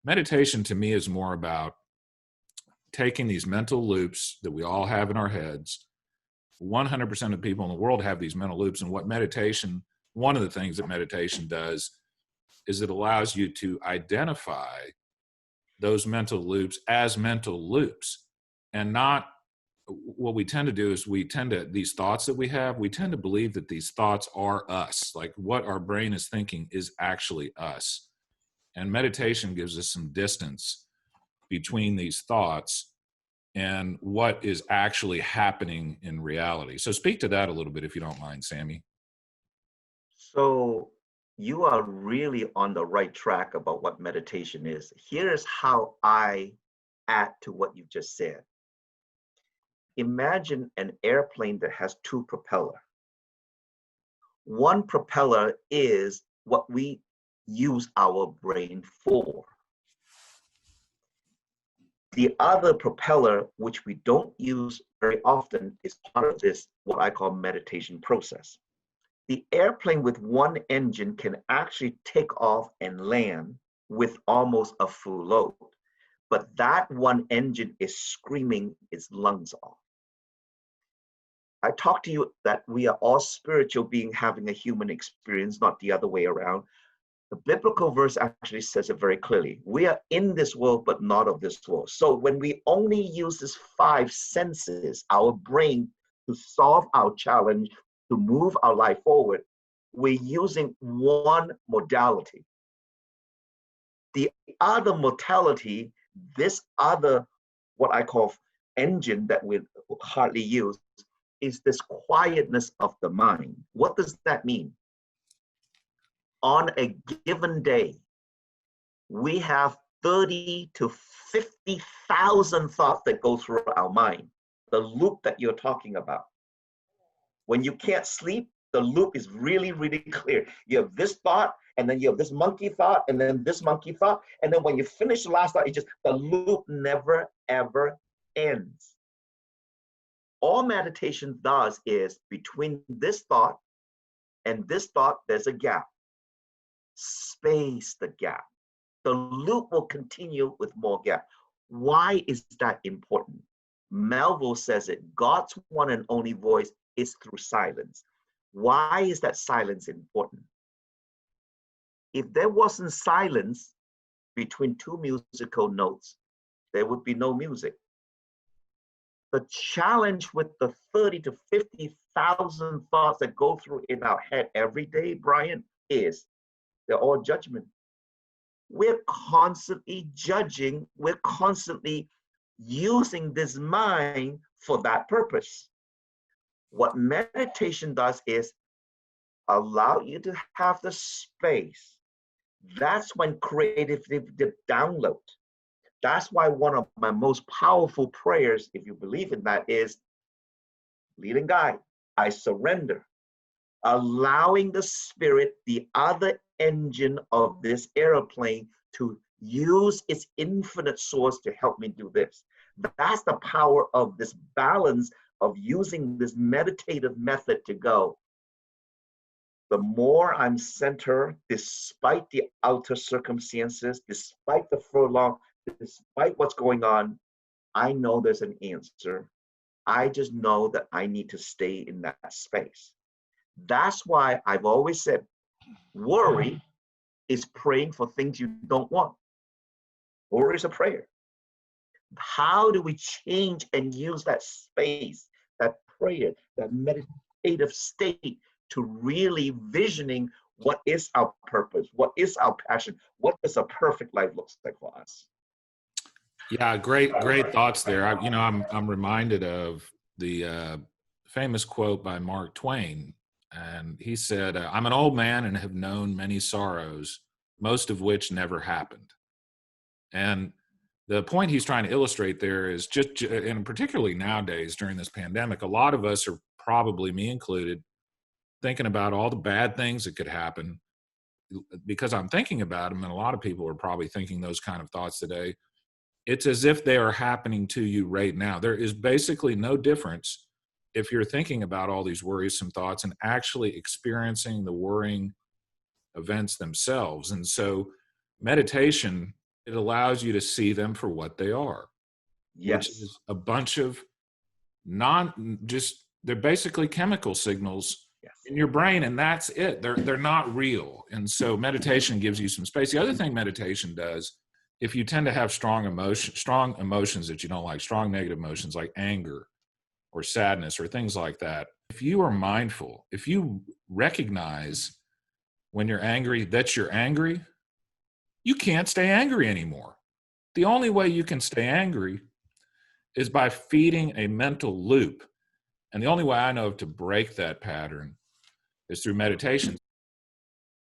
meditation to me is more about taking these mental loops that we all have in our heads. 100% of people in the world have these mental loops. And one of the things that meditation does is it allows you to identify those mental loops as mental loops, and not what we tend to do is these thoughts that we have, we tend to believe that these thoughts are us, like what our brain is thinking is actually us. And meditation gives us some distance between these thoughts and what is actually happening in reality. So speak to that a little bit, if you don't mind, Samy. So you are really on the right track about what meditation is. Here's how I add to what you just said. Imagine an airplane that has two propellers. One propeller is what we use our brain for. The other propeller, which we don't use very often, is part of this, what I call meditation process. The airplane with one engine can actually take off and land with almost a full load, but that one engine is screaming its lungs off. I talked to you that we are all spiritual beings having a human experience, not the other way around. The biblical verse actually says it very clearly. We are in this world, but not of this world. So when we only use these five senses, our brain, to solve our challenge, to move our life forward, we're using one modality. The other modality, this other, what I call engine that we hardly use, is this quietness of the mind. What does that mean? On a given day, we have 30 to 50,000 thoughts that go through our mind, the loop that you're talking about. When you can't sleep, the loop is really, really clear. You have this thought, and then you have this monkey thought, and then this monkey thought, and then when you finish the last thought, the loop never, ever ends. All meditation does is between this thought and this thought, there's a gap. Space the gap. The loop will continue with more gap. Why is that important? Melville says it, God's one and only voice is through silence. Why is that silence important? If there wasn't silence between two musical notes, there would be no music. The challenge with the 30 to 50,000 thoughts that go through in our head every day, Brian, is they're all judgment. We're constantly judging. We're constantly using this mind for that purpose. What meditation does is allow you to have the space. That's when creativity download. That's why one of my most powerful prayers, if you believe in that, is lead and guide. I surrender. Allowing the spirit, the other engine of this airplane, to use its infinite source to help me do this. That's the power of this balance of using this meditative method to go. The more I'm centered, despite the outer circumstances, despite the furlong, despite what's going on, I know there's an answer. I just know that I need to stay in that space. That's why I've always said, worry is praying for things you don't want. Worry is a prayer. How do we change and use that space, that prayer, that meditative state to really visioning what is our purpose, what is our passion, what does a perfect life look like for us? Yeah, great thoughts there. I'm reminded of the famous quote by Mark Twain, and he said, "I'm an old man and have known many sorrows, most of which never happened." And the point he's trying to illustrate there is and particularly nowadays during this pandemic, a lot of us are, probably me included, thinking about all the bad things that could happen because I'm thinking about them, and a lot of people are probably thinking those kind of thoughts today. It's as if they are happening to you right now. There is basically no difference if you're thinking about all these worrisome thoughts and actually experiencing the worrying events themselves. And so meditation It allows you to see them for what they are, which Yes. is a bunch of they're basically chemical signals Yes. in your brain, and that's it. They're not real. And so meditation gives you some space. The other thing meditation does, if you tend to have strong emotions that you don't like, strong negative emotions like anger or sadness or things like that, if you are mindful, if you recognize when you're angry that you're angry, you can't stay angry anymore. The only way you can stay angry is by feeding a mental loop. And the only way I know to break that pattern is through meditation.